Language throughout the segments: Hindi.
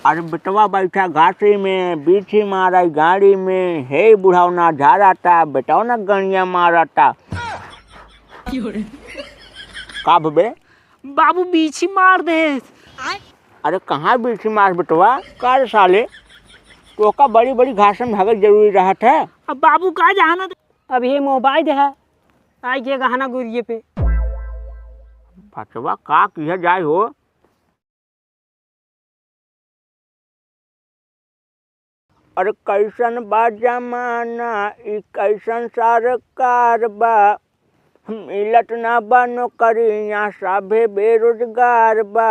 अरे बेटवा बैठा घाटी में, बीछी मारा गाड़ी में, हे बुढ़ावना झाड़ाता, बेटवा गणिया मारता। का बे बाबू बीछी मार दे। अरे कहाँ बीछी मार बेटवा, का साले तो का बड़ी बड़ी घास में भागल जरूरी रहत है। अब बाबू का जाना अब ये मोबाइल है आई के गहना गुरिये पे बचवा का किया जाए हो। अरे कैसन बा जमाना, ई कैसन सरकार बा, मिलत ना बा नौकरियां, सभे बेरोजगार बा।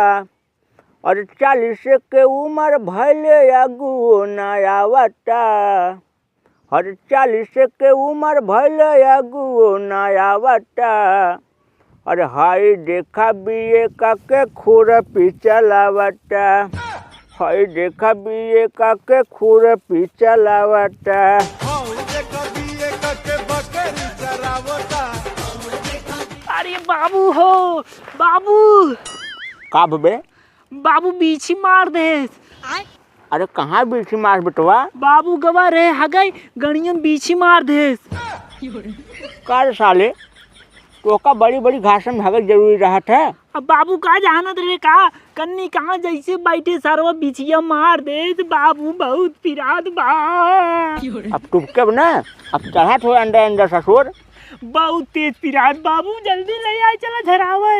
और 40 के उम्र भैले अगुओ ना आवता, और 40 के उम्र भैले अगुओ ना आवता। अरे हाय देखा बीए का के खुरपी चलावता, हाय देखा बीए का के खुरपी चलावता। अरे बाबू हो बाबू, का बे बाबू बीछी मार दे। अरे कहाँ बीछी मार बेटवा, बाबू गवा रे हगई गणियन बीछी मार दे। का साले तो का बड़ी बड़ी घास में भागल जरूरी रहत है। अब बाबू का जानत रे का कन्नी कहाँ जैसे बैठे सरवा बिछिया मार दे। बाबू बहुत पिरात बा। अब टुपके ना, अब चढ़त हो अंदर अंदर ससुर, बहुत तेज पिरात। बाबू जल्दी ले आए, चला झरावे।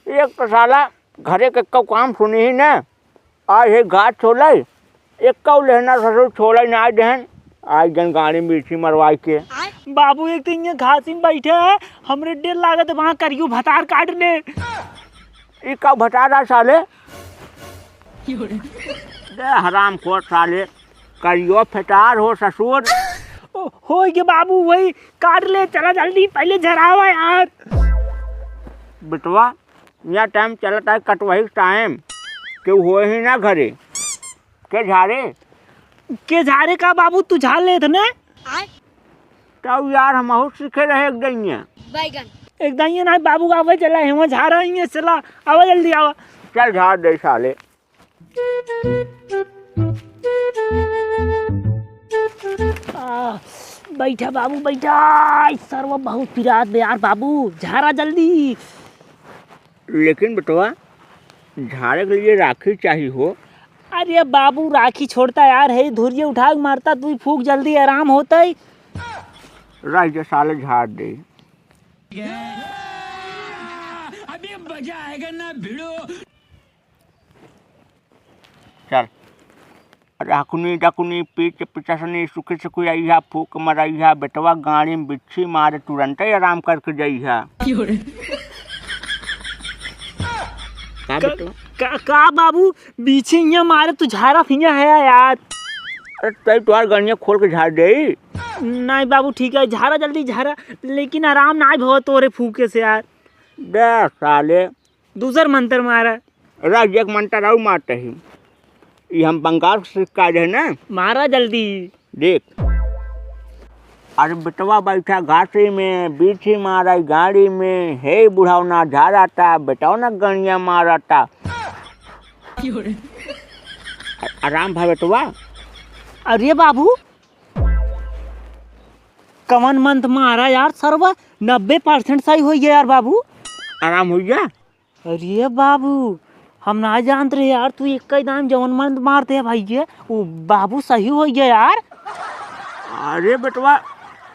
एक तो साला घरे के काम सुनी ही ना, आज हे घाट छोड़ एक लेना ससुर छोड़ ना दहन, आज जन गाड़ी मिर्ची मरवाई के। बाबू एक तो यहाँ घासी में बैठे है, हमरे डेर लागत वहाँ करियो भतार काटने। ई का भटारा साले दे हराम खोर साले, करियो फटार हो ससुर। हो गए बाबू, वही काट ले, चला जल्दी पहले झरावा यार। बिटवा यहाँ टाइम चलता है कटवही टाइम, क्यों हो ही ना घरे के झारे का बाबू तू झाड़ ले थे ना। तब यार हम सीखे रहे एक दैया ना बाबू आवे चला है झाड़ा ही चला आवा जल्दी आवा। चल झाड़ दे साले। बैठा बाबू बैठा, सर्व बहुत पिरात बे यार। बाबू झाड़ा जल्दी। लेकिन बेटवा झाड़े के लिए राखी चाहिए हो। अरे बाबू राखी छोड़ता यार, है धुरिये उठा के मारता, तू फूक जल्दी आराम होता है। राज साले झाड़ दे। अभी मजा आएगा ना भिड़ो। चल राकुनी डाकुनी पीछ पिछासनी सुखी सुखी आई है, फूक मराई है, बेटवा गाड़ी में बिच्छी मारे तुरंत ही आराम करके जाई है। का बाबू बीछे यहाँ मारे तू झाड़ा फिंगा है यार। अरे तुम्हार गणिया खोल के झाड़ दे। नहीं बाबू ठीक है, झाड़ा जल्दी झाड़ा, लेकिन आराम ना भो तोरे फूके से यार। दे साले दूसर मंत्र मारा। राज एक मंत्र और मारते ही, ये हम बंगाल से सिक्का है ना, मारा जल्दी देख। अरे बेटवा बैठा घाटी में, बीछी मारा गाड़ी में, हे बुढ़ावना झाड़ाता, बेटवा गणिया मारता। आराम भा बेटवा। अरे बाबू कवन मंत्र मारा यार, सर्व 90% सही हो गया यार बाबू। आराम हो गया। अरे बाबू हम ना जानते रहे यार, तू एक दाम जवन मंत्र मारते है भाई ये वो बाबू सही हो गया यार। अरे बेटवा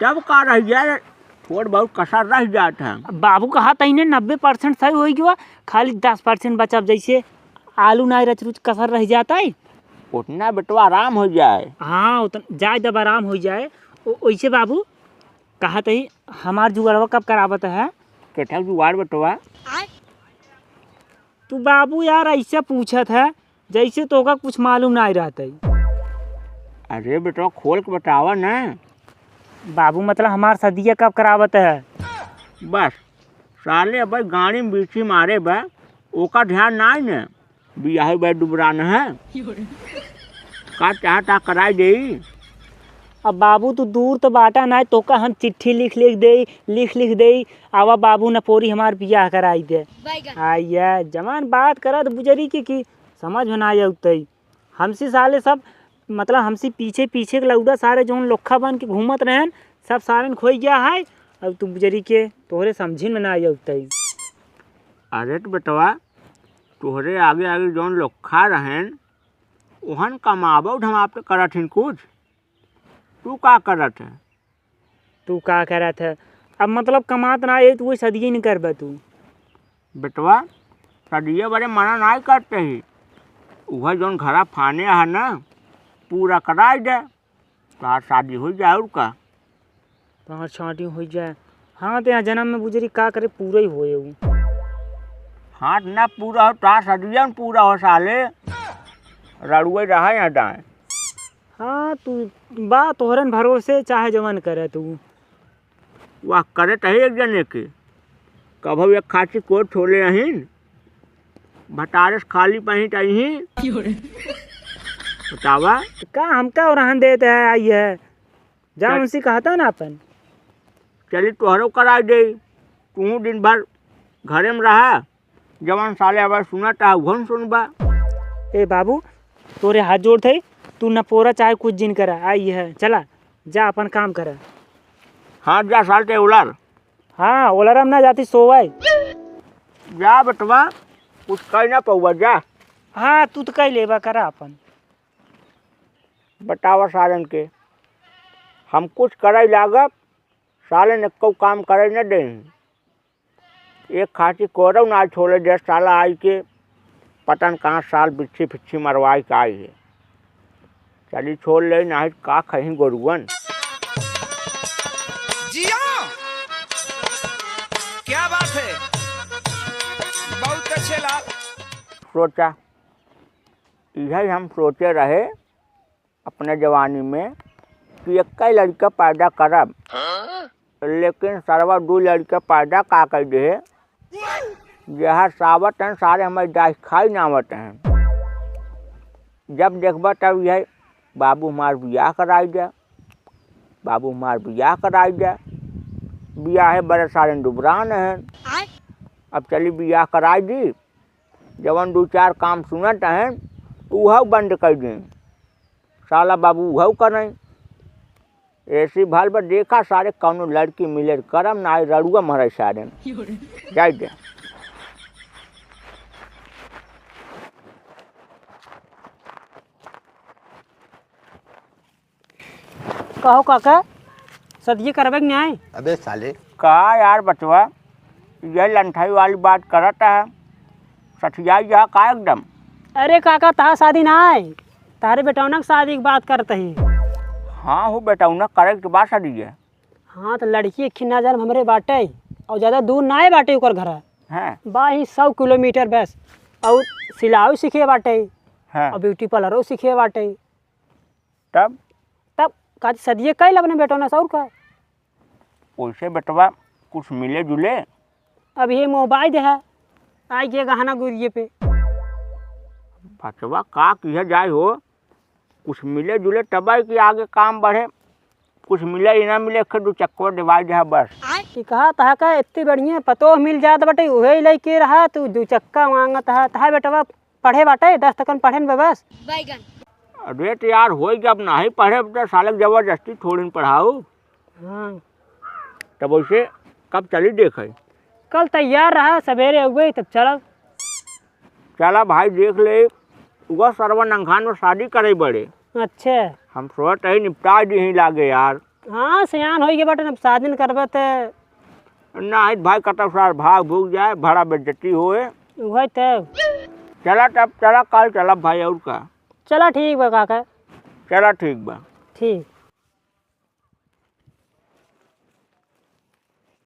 तब का रह गया, थोड़ बहुत कसर रह जाता है। बाबू कहा तहीने 90% सही हो गया, खाली 10% बचा, जैसे आलू ना रच रुच कसर रह जाता है उतना बेटवा आराम हो जाए। हाँ उतना जाए जब आराम हो जाए। वैसे बाबू कहा तही हमार जुगाड़वा कब करावत है। कैठा जुगाड़ बेटवा। तू बाबू यार ऐसा पूछत है जैसे तो का कुछ मालूम नहीं रहता। अरे बेटवा खोल के बतावा ना। बाबू मतलब हमार सदिया कब करावत है। बस साले अब गाड़ी में बीछी मारे बा, ओका ध्यान ना न बियाह बा डुबराना है का चाहता कराई दे। अब बाबू तू दूर तो बाटा ना, तो का हम चिट्ठी लिख दे आवा बाबू न पोरी हमार बियाह कराई दे। आइया जमान बात करत बुजरी की समझ में ना आउतई। हमसे साले सब मतलब हमसे पीछे पीछे के लौड़ा सारे जो लोखा बन के घूमत रहन सब सारे खोई गया है। अब तुम जरी के तोहरे समझी में ना आउतई। अरे तो बेटवा तोहरे आगे आगे जौन लोखा रहेन ओहन कमाबो हम आप पे करत हिन कुछ। तू का करत है? तू का करत है? अब मतलब कमात ना है तो वही सदिए नहीं करबा तू। बेटवा सदिए बड़े मना नहीं करते ही, वह जौन घरा फाने है ना पूरा कराई दे तो शादी हो जाए। और का तो छाटी हो जाए। हाँ तो यहाँ जन्म में बुझरी का करे पूरा ही होए उ। हाथ ना पूरा हो तो सदिया में पूरा हो साले, रड़ुए रहा यहाँ दाएँ। हाँ तू बा तोहरन भरोसे चाहे जवन करे तू। वह करे तही एक जने के कभू एक खाची कोट छोले अहिन भटारस खाली पही तही बतावा। का हमका और रहन देते है आई है जा उनसे कहता ना अपन। चली तोहरो कराई दे, तू दिन भर घरे में रहा जवान साले आवाज सुनता उहन सुनबा। ए बाबू तोरे हाथ जोड़ थे, तू न पोरा चाहे कुछ जिन करा आई है, चला जा अपन काम करा। हाँ जा सालते उलर। हाँ ओलरम ना जाती सोवाई। जा बेटवा कुछ कह ना पौवा जा। हाँ तू तो कही लेबा करा अपन। बतावा सालन के हम कुछ करे लागब साले ने को काम करे न दे। एक खाची कोरव ना छोड़े 10 साल आई के पतन कहाँ साल बिच्छी फिच्छी मरवाई का आई है। चली छोड़ ले ना का कहीं गोरुअन। जिया क्या बात है, बहुत अच्छे लाल। सोचा यही हम सोचे रहे अपने जवानी में कि एक लड़का पैदा करब, लेकिन सरवा 2 लड़का पैदा का कर दे जहाँ सावत हैं सारे हमारे दाई खाई नावत हैं। जब देखबा तब यही बाबू हमार बियाह कराई जा, बाबू हमार बियाह कराई जा। बियाह है बड़े सारे डुबरान हैं। अब चली बियाह कराई दी, जवन 2-4 काम सुनत हैं वह बंद कर दें साला बाबू वह करें। ऐसी भाल पर देखा सारे कौनो लड़की मिले करम ना रड़ुआ मरे सारे जाए दे। कहो काका सदिए करबे न्याय। अबे साले कहा यार बचवा यह लंठाई वाली बात करता है सठिया जा का एकदम। अरे काका तहा शादी ना है, तारे बेटौनक शादी की बात करते हैं। हाँ हो बेटा उन्हें करे के बाद शादी है। हाँ तो लड़की एक खिन्ना जन हमरे बाटे और ज़्यादा दूर ना है बाटे ओकर घर हैं बा ही 100 किलोमीटर बस। और सिलाई सीखे बाटे हैं और ब्यूटी पार्लरों सीखे बाटे। तब का सदिए कई अपने बेटौना सौर का वैसे बेटवा कुछ मिले जुले। अब ये मोबाइल है आई के गहना गुरिये पे। बचवा का किया जाए हो कुछ मिले जुले तब कि आगे काम बढ़े। कुछ मिले ही ना मिले फिर 2 चक्कर डिवाइड है बस। कि कहा तहा का इतनी बढ़िया पतो मिल जात बाटे उहे लेके रहा तू 2 चक्का मांगत है। तहा बेटवा पढ़े बाटे 10 तक पढ़े न बस। अरे तो यार हो जब नहीं पढ़े तो सालक जबरदस्ती थोड़ी पढ़ाओ। हाँ तब वैसे कब चली देखे? कल तैयार रहा सवेरे हुए तब चलो। चला भाई देख ले वह सरवा नंखान में शादी करे बड़े। अच्छा हम सोच ही निपटा दी ही लागे यार। हाँ सियान हो गए बटे अब शादी करबे तो ना भाई कतब सार भाग भूग जाए भड़ा बेज्जती होए। वही तब चला तब चला कल चला भाई और का। चला ठीक बा काका। चला ठीक बा। ठीक।